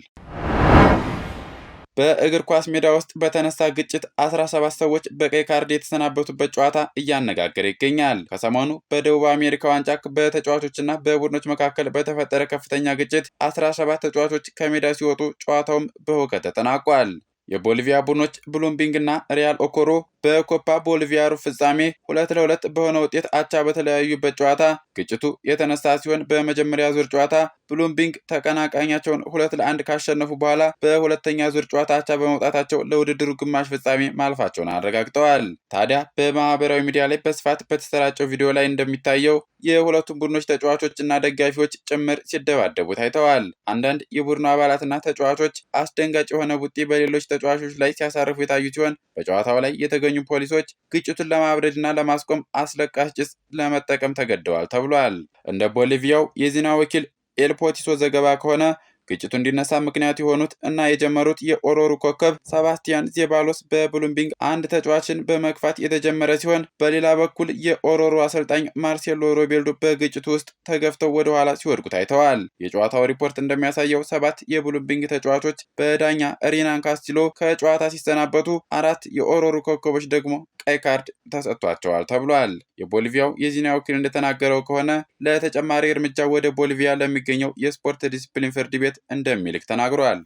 በእግር ኳስ ሜዳ ውስጥ በተነሳ ግጭት 17 ሰዎች በቀይ ካርድ የተሰናበቱበት ጨዋታ እያነጋገረ ይገኛል። ከሰሞኑ በደቡብ አሜሪካ ዋንጫ በተጫዋቾችና በቡድኖች መካከል በተፈጠረ ከፍተኛ ግጭት 17 ተጫዋቾች ከሜዳ ሲወጡ ጨዋታውም በሁከት ተጠናቋል። የቦሊቪያ ቡድኖች ብሉምቢንግ እና ሪያል ኦኮሮ በኮፓ ቦሊቪያ ሩብ ፍጻሜ 2-2 በሆነ ውጤት አቻ በተለያዩበት ጨዋታ ግጭቱ የተነሳ ሲሆን በመጀመሪያ ዙር ጨዋታ ብሉምቢንግ ተቀናቃኛቸውን 2-1 ካሸነፉ በኋላ በሁለተኛ ዙር ጨዋታ አቻ በመውጣታቸው ለውድድሩ ግማሽ ፍጻሜ ማለፋቸውን አረጋግጠዋል። ታዲያ በማህበራዊ ሚዲያ ላይ በስፋት በተሰራጨው ቪዲዮ ላይ እንደሚታየው የሁለቱም ቡድኖች ተጫዋቾችና ደጋፊዎች ጭምር ሲደባደቡ ታይተዋል። አንዳንድ የቡድኑ አባላትና ተጫዋቾች አስደንጋጭ የሆነ ቡጢ በሌሎች ተጫዋቾች ላይ ሲያሳርፉ የታዩ ሲሆን በጨዋታው ላይ የተገኙ ፖሊሶች ግጭቱን ለማብረድና ለማስቆም አስለቃሽ ጭስ ለመጠቀም ተገደዋል ተብሏል። እንደ ቦሊቪያው የዜና ወኪል ኤልፖቲሶ ዘገባ ከሆነ ግጭቱ እንዲነሳ ምክንያት የሆኑት እና የጀመሩት የኦሮሩ ኮከብ ሰባስቲያን ዜባሎስ በብሉምቢንግ አንድ ተጫዋችን በመግፋት የተጀመረ ሲሆን በሌላ በኩል የኦሮሩ አሰልጣኝ ማርሴሎ ሮቤልዶ በግጭቱ ውስጥ ተገፍተው ወደ ኋላ ሲወድቁ ታይተዋል። የጨዋታው ሪፖርት እንደሚያሳየው 7 የብሉምቢንግ ተጫዋቾች በዳኛ ሪናን ካስቲሎ ከጨዋታ ሲሰናበቱ 4 የኦሮሩ ኮከቦች ደግሞ ቀይ ካርድ ተሰጥቷቸዋል ተብሏል። የቦሊቪያው የዜና ወኪል እንደተናገረው ከሆነ ለተጨማሪ እርምጃ ወደ ቦሊቪያ ለሚገኘው የስፖርት ዲሲፕሊን ፍርድ ቤት እንደሚልክ ተናግሯል።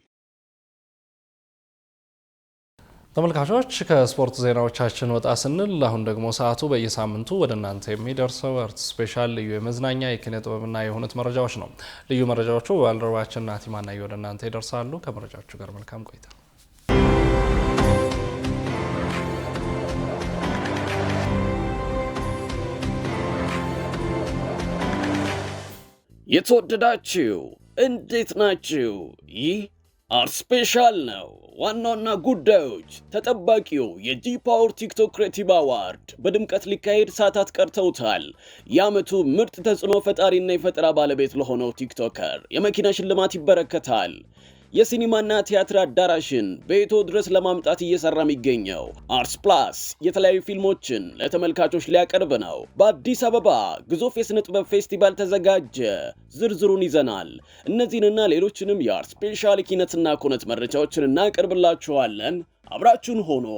ተመልካቾች ከስፖርት ዜናዎቻችን ወጣ ስንል አሁን ደግሞ ሰዓቱ በየሳምንቱ ወደ እናንተ የሚደርሰው አርት ስፔሻል ልዩ የመዝናኛ የኪነ ጥበብና የሁነት መረጃዎች ነው። ልዩ መረጃዎቹ ባልደረባችን ናቲማና ወደ እናንተ ይደርሳሉ። ከመረጃዎቹ ጋር መልካም ቆይታ። የተወደዳችሁ እንዴት ናችሁ? ይህ አርት ስፔሻል ነው። ዋና ጉዳዮች ተጠባቂው የጂ ፓወር ቲክቶክ ክሬቲቭ አዋርድ በድምቀት ሊካሄድ ሰዓታት ቀርተውታል። የዓመቱ ምርጥ ተጽዕኖ ፈጣሪና የፈጠራ ባለቤት ለሆነው ቲክቶከር የመኪና ሽልማት ይበረከታል። የሲኒማና ቲያትር አዳራሽን ቤቶ ድረስ ለማምጣት እየሰራ የሚገኘው አርትስ ፕላስ የተለያዩ ፊልሞችን ለተመልካቾች ሊያቀርብ ነው። በአዲስ አበባ ግዙፍ የሥነ ጥበብ ፌስቲቫል ተዘጋጀ። ዝርዝሩን ይዘናል። እነዚህንና ሌሎችንም የአርት ስፔሻል ኪነትና ኩነት መረጃዎችን እናቀርብላችኋለን። አብራችሁን ሆኖ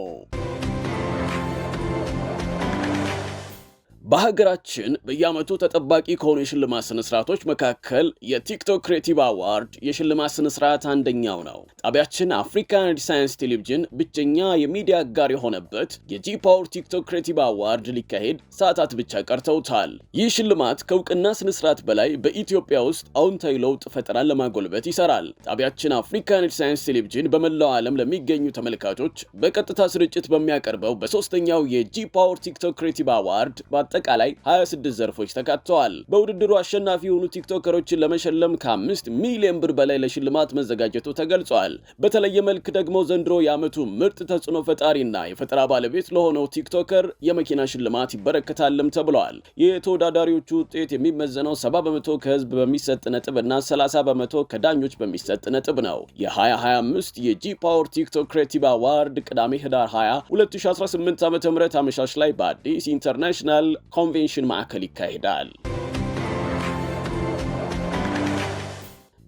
በሀገራችን በየዓመቱ ተጠባቂ ከሆኑ የሽልማት ስነስርዓቶች መካከል የቲክቶክ ክሬቲቭ አዋርድ የሽልማት ስነስርዓት አንደኛው ነው። ጣቢያችን አፍሪካን ሳይንስ ቴሌቪዥን ብቸኛ የሚዲያ አጋር የሆነበት የጂ ፓወር ቲክቶክ ክሬቲቭ አዋርድ ሊካሄድ ሰዓታት ብቻ ቀርተውታል። ይህ ሽልማት ከእውቅና ስነስርዓት በላይ በኢትዮጵያ ውስጥ አዎንታዊ ለውጥ ፈጠራን ለማጎልበት ይሰራል። ጣቢያችን አፍሪካን ሳይንስ ቴሌቪዥን በመላው ዓለም ለሚገኙ ተመልካቾች በቀጥታ ስርጭት በሚያቀርበው በሶስተኛው የጂ ፓወር ቲክቶክ ክሬቲቭ አዋርድ አጠቃላይ 26 ዘርፎች ተካተዋል። በውድድሩ አሸናፊ የሆኑ ቲክቶከሮችን ለመሸለም ከ5 ሚሊዮን ብር በላይ ለሽልማት መዘጋጀቱ ተገልጿል። በተለየ መልክ ደግሞ ዘንድሮ የዓመቱ ምርጥ ተጽዕኖ ፈጣሪና የፈጠራ ባለቤት ለሆነው ቲክቶከር የመኪና ሽልማት ይበረከታልም ተብሏል። የተወዳዳሪዎቹ ውጤት የሚመዘነው 70% ከህዝብ በሚሰጥ ነጥብና 30% ከዳኞች በሚሰጥ ነጥብ ነው። የ2025 የጂ ፓወር ቲክቶክ ክሬቲቭ አዋርድ ቅዳሜ ህዳር 20 2018 ዓ.ም አመሻሽ ላይ በአዲስ ኢንተርናሽናል ኮንቬንሽን ማዕከል ይካሄዳል።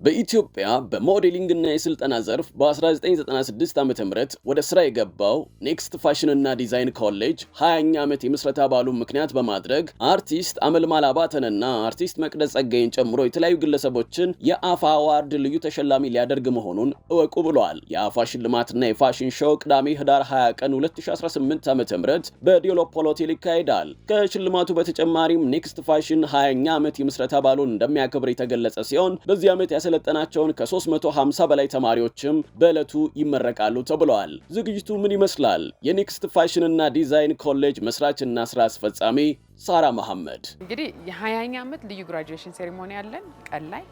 በኢትዮጵያ በሞዴሊንግ እና የስልጠና ዘርፍ በ1996 ዓ.ም ወደ ስራ የገባው ኔክስት ፋሽን እና ዲዛይን ኮሌጅ 20ኛ ዓመት የምስረታ በዓሉን ምክንያት በማድረግ አርቲስት አመልማል አባተንና አርቲስት መቅደስ ጸጋይን ጨምሮ የተለያዩ ግለሰቦችን የአፋ አዋርድ ልዩ ተሸላሚ ሊያደርግ መሆኑን እወቁ ብሏል። የአፋ ሽልማትና የፋሽን ሾው ቅዳሜ ህዳር 20 ቀን 2018 ዓ.ም በዲዮሎፖል ሆቴል ይካሄዳል። ከሽልማቱ በተጨማሪም ኔክስት ፋሽን 20ኛ ዓመት የምስረታ በዓሉን እንደሚያከብር የተገለጸ ሲሆን በዚህ ዓመት ያሰለጠናቸውን ከ350 በላይ ተማሪዎችም በዕለቱ ይመረቃሉ ተብለዋል። ዝግጅቱ ምን ይመስላል? የኔክስት ፋሽን እና ዲዛይን ኮሌጅ መስራችና ስራ አስፈጻሚ ሳራ መሐመድ እንግዲህ የ20ኛ ዓመት ልዩ ግራጁዌሽን ሴሪሞኒ አለን ቀን ላይ፣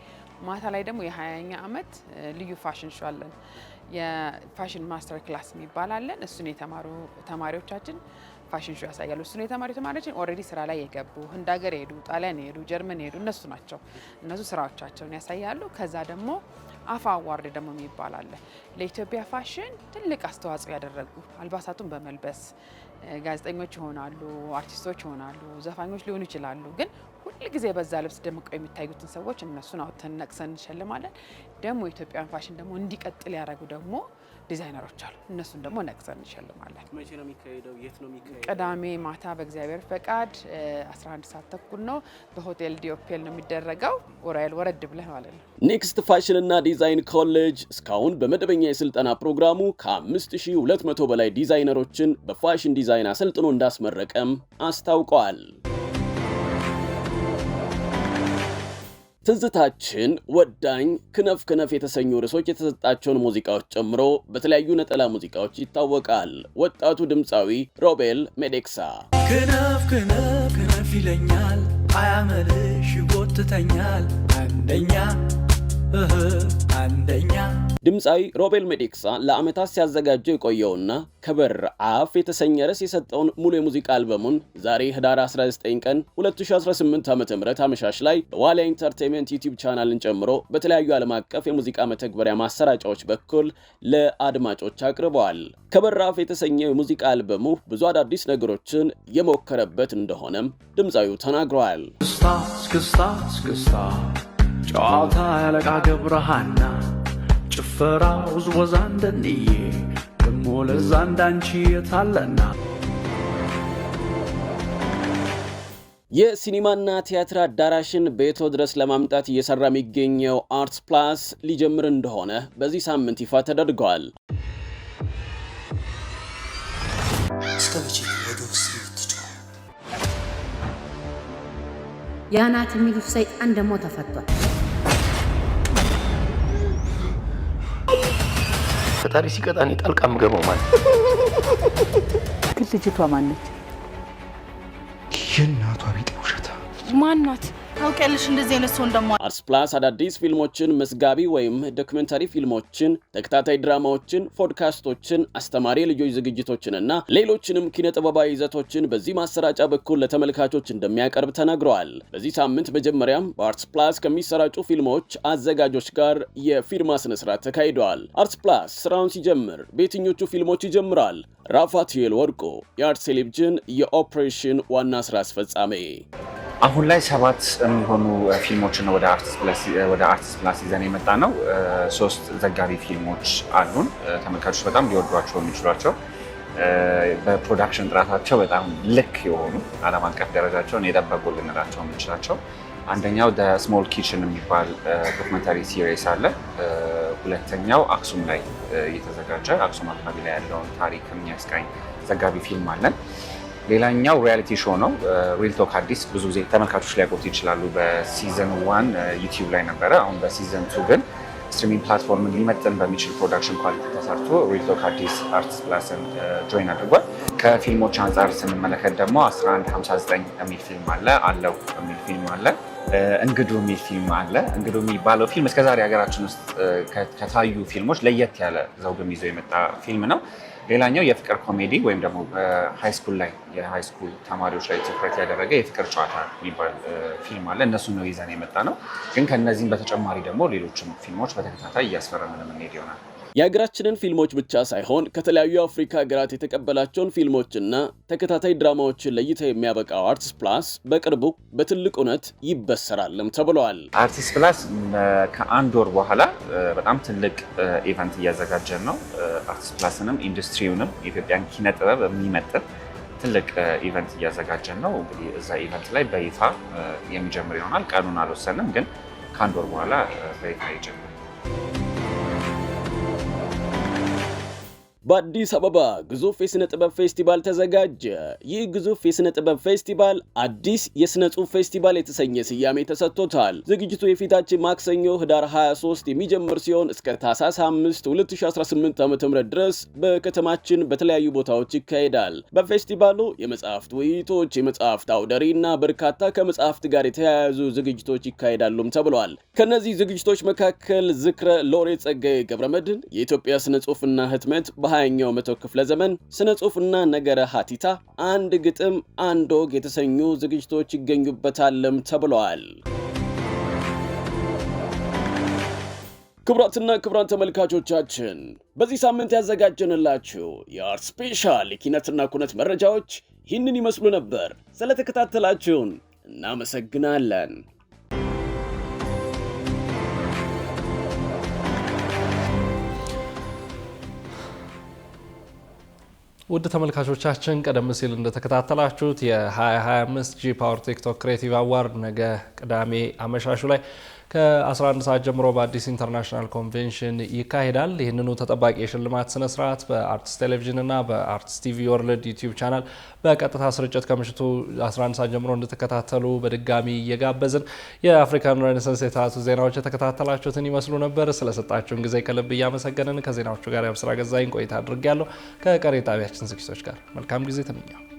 ማታ ላይ ደግሞ የ20ኛ ዓመት ልዩ ፋሽን ሾው አለን። የፋሽን ማስተር ክላስ የሚባል አለን። እሱን የተማሩ ተማሪዎቻችን ፋሽን ሾው ያሳያሉ። እሱን የተማሩ ተማሪዎችን ኦልሬዲ ስራ ላይ የገቡ ህንድ ሀገር የሄዱ፣ ጣሊያን የሄዱ፣ ጀርመን የሄዱ እነሱ ናቸው። እነሱ ስራዎቻቸውን ያሳያሉ። ከዛ ደግሞ አፋ አዋርድ ደግሞ የሚባል አለ። ለኢትዮጵያ ፋሽን ትልቅ አስተዋጽኦ ያደረጉ አልባሳቱን በመልበስ ጋዜጠኞች ይሆናሉ፣ አርቲስቶች ይሆናሉ፣ ዘፋኞች ሊሆኑ ይችላሉ። ግን ሁልጊዜ በዛ ልብስ ደምቀው የሚታዩትን ሰዎች እነሱን አውጥተን ነቅሰን እንሸልማለን። ደግሞ የኢትዮጵያን ፋሽን ደግሞ እንዲቀጥል ያደረጉ ደግሞ ዲዛይነሮች አሉ። እነሱን ደግሞ ነቅሰን እንሸልማለን። መቼ ነው የሚካሄደው? የት ነው የሚካሄደው? ቅዳሜ ማታ በእግዚአብሔር ፈቃድ 11 ሰዓት ተኩል ነው። በሆቴል ዲዮፔል ነው የሚደረገው። ኡራኤል ወረድ ብለህ ማለት ነው። ኔክስት ፋሽን እና ዲዛይን ኮሌጅ እስካሁን በመደበኛ የስልጠና ፕሮግራሙ ከ5200 በላይ ዲዛይነሮችን በፋሽን ዲዛይን አሰልጥኖ እንዳስመረቀም አስታውቀዋል። ትዝታችን፣ ወዳኝ፣ ክነፍ ክነፍ የተሰኙ ርዕሶች የተሰጣቸውን ሙዚቃዎች ጨምሮ በተለያዩ ነጠላ ሙዚቃዎች ይታወቃል። ወጣቱ ድምፃዊ ሮቤል ሜዴክሳ ክነፍ ክነፍ ክነፍ ይለኛል፣ አያመልሽ ይጎትተኛል፣ አንደኛ ድምፃዊ ሮቤል ሜዴክሳ ለዓመታት ሲያዘጋጀው የቆየውና ከበር አፍ የተሰኘ ርዕስ የሰጠውን ሙሉ የሙዚቃ አልበሙን ዛሬ ህዳር 19 ቀን 2018 ዓ.ም አመሻሽ ላይ በዋሊያ ኢንተርቴይንመንት ዩቲዩብ ቻናልን ጨምሮ በተለያዩ ዓለም አቀፍ የሙዚቃ መተግበሪያ ማሰራጫዎች በኩል ለአድማጮች አቅርበዋል። ከበር አፍ የተሰኘው የሙዚቃ አልበሙ ብዙ አዳዲስ ነገሮችን የሞከረበት እንደሆነም ድምፃዊው ተናግረዋል። እስክስታ ጨዋታ ያለቃ ገብረሃና ጭፈራ ውዝወዛ እንደንዬ ደሞ ለዛ እንዳንቺ የታለና የሲኒማና ቲያትር አዳራሽን ቤቶ ድረስ ለማምጣት እየሰራ የሚገኘው አርትስ ፕላስ ሊጀምር እንደሆነ በዚህ ሳምንት ይፋ ተደርጓል። ያናት የሚሉት ሰይጣን ደግሞ ተፈቷል። ፈጣሪ ሲቀጣን ጣልቃ ምገባው ማለት ግን ልጅቷ ማነች? የእናቷ ቤት ውሸታ ማናት? ታውቂያለሽ እንደዚህ አይነት ሰው እንደማ አርትስ ፕላስ አዳዲስ ፊልሞችን፣ መዝጋቢ ወይም ዶክመንታሪ ፊልሞችን፣ ተከታታይ ድራማዎችን፣ ፖድካስቶችን፣ አስተማሪ ልጆች ዝግጅቶችንና ሌሎችንም ኪነጥበባዊ ይዘቶችን በዚህ ማሰራጫ በኩል ለተመልካቾች እንደሚያቀርብ ተናግረዋል። በዚህ ሳምንት መጀመሪያም በአርትስ ፕላስ ከሚሰራጩ ፊልሞች አዘጋጆች ጋር የፊርማ ስነስርዓት ተካሂደዋል። አርትስ ፕላስ ስራውን ሲጀምር በየትኞቹ ፊልሞች ይጀምራል? ራፋቲኤል ወርቆ የአርትስ ቴሌቪዥን የኦፕሬሽን ዋና ስራ አስፈጻሚ አሁን ላይ 7 የሚሆኑ ፊልሞችን ወደ አርትስ ፕላስ ይዘን የመጣ ነው። 3 ዘጋቢ ፊልሞች አሉን። ተመልካቾች በጣም ሊወዷቸው የሚችሏቸው በፕሮዳክሽን ጥራታቸው በጣም ልክ የሆኑ ዓለም አቀፍ ደረጃቸውን የጠበቁ ልንላቸው የምንችላቸው አንደኛው ደ ስሞል ኪችን የሚባል ዶክመንታሪ ሲሪስ አለ። ሁለተኛው አክሱም ላይ እየተዘጋጀ አክሱም አካባቢ ላይ ያለውን ታሪክ የሚያስቃኝ ዘጋቢ ፊልም አለን። ሌላኛው ሪያሊቲ ሾው ነው። ሪል ቶክ አዲስ ብዙ ጊዜ ተመልካቾች ሊያውቁት ይችላሉ። በሲዘን 1 ዩቲዩብ ላይ ነበረ። አሁን በሲዘን 2 ግን ስትሪሚንግ ፕላትፎርምን ሊመጥን በሚችል ፕሮዳክሽን ኳሊቲ ተሰርቶ ሪል ቶክ አዲስ አርትስ ፕላስን ጆይን አድርጓል። ከፊልሞች አንጻር ስንመለከት ደግሞ 1159 የሚል ፊልም አለ፣ አለው የሚል ፊልም አለ፣ እንግዱ የሚል ፊልም አለ። እንግዱ የሚባለው ፊልም እስከዛሬ ሀገራችን ውስጥ ከታዩ ፊልሞች ለየት ያለ ዘውግም ይዞ የመጣ ፊልም ነው። ሌላኛው የፍቅር ኮሜዲ ወይም ደግሞ በሃይስኩል ላይ የሃይስኩል ተማሪዎች ላይ ትኩረት ያደረገ የፍቅር ጨዋታ የሚባል ፊልም አለ። እነሱን ነው ይዘን የመጣ ነው። ግን ከነዚህም በተጨማሪ ደግሞ ሌሎችም ፊልሞች በተከታታይ እያስፈረምን የምንሄድ ይሆናል። የሀገራችንን ፊልሞች ብቻ ሳይሆን ከተለያዩ የአፍሪካ ሀገራት የተቀበላቸውን ፊልሞችና ተከታታይ ድራማዎችን ለእይታ የሚያበቃው አርቲስት ፕላስ በቅርቡ በትልቅ እውነት ይበሰራልም ተብሏል። አርቲስት ፕላስ ከአንድ ወር በኋላ በጣም ትልቅ ኢቨንት እያዘጋጀን ነው። አርቲስት ፕላስንም ኢንዱስትሪውንም የኢትዮጵያን ኪነ ጥበብ የሚመጥን ትልቅ ኢቨንት እያዘጋጀን ነው። እንግዲህ እዛ ኢቨንት ላይ በይፋ የሚጀምር ይሆናል። ቀኑን አልወሰንም፣ ግን ከአንድ ወር በኋላ በይፋ ይጀምራል። በአዲስ አበባ ግዙፍ የስነ ጥበብ ፌስቲቫል ተዘጋጀ። ይህ ግዙፍ የስነ ጥበብ ፌስቲቫል አዲስ የስነ ጽሑፍ ፌስቲቫል የተሰኘ ስያሜ ተሰጥቶታል። ዝግጅቱ የፊታችን ማክሰኞ ህዳር 23 የሚጀምር ሲሆን እስከ ታህሳስ 5 2018 ዓ.ም ድረስ በከተማችን በተለያዩ ቦታዎች ይካሄዳል። በፌስቲቫሉ የመጽሐፍት ውይይቶች፣ የመጽሐፍት አውደ ርዕይ እና በርካታ ከመጽሐፍት ጋር የተያያዙ ዝግጅቶች ይካሄዳሉም ተብሏል። ከነዚህ ዝግጅቶች መካከል ዝክረ ሎሬት ጸጋዬ ገብረመድኅን የኢትዮጵያ ስነ ጽሑፍና ህትመት በ20ኛው መቶ ክፍለ ዘመን ስነ ጽሑፍና ነገረ ሀቲታ፣ አንድ ግጥም አንድ ወግ የተሰኙ ዝግጅቶች ይገኙበታልም ተብለዋል። ክቡራትና ክቡራን ተመልካቾቻችን በዚህ ሳምንት ያዘጋጀንላችሁ የአርት ስፔሻል የኪነትና ኩነት መረጃዎች ይህንን ይመስሉ ነበር። ስለተከታተላችሁን እናመሰግናለን። ውድ ተመልካቾቻችን ቀደም ሲል እንደተከታተላችሁት የ2025 ጂ ፓወር ቲክቶክ ክሬቲቭ አዋርድ ነገ ቅዳሜ አመሻሹ ላይ ከ11 ሰዓት ጀምሮ በአዲስ ኢንተርናሽናል ኮንቬንሽን ይካሄዳል። ይህንኑ ተጠባቂ የሽልማት ስነ ስርዓት በአርትስ ቴሌቪዥን እና በአርትስ ቲቪ ወርልድ ዩቲዩብ ቻናል በቀጥታ ስርጭት ከምሽቱ 11 ሰዓት ጀምሮ እንድትከታተሉ በድጋሚ እየጋበዝን የአፍሪካን ሬኔሳንስ የሰዓቱ ዜናዎች የተከታተላችሁትን ይመስሉ ነበር። ስለሰጣችሁን ጊዜ ከልብ እያመሰገንን ከዜናዎቹ ጋር ያብስራ ገዛኝ ቆይታ አድርጌያለሁ። ከቀሪ ጣቢያችን ዝግጅቶች ጋር መልካም ጊዜ ተመኘሁ።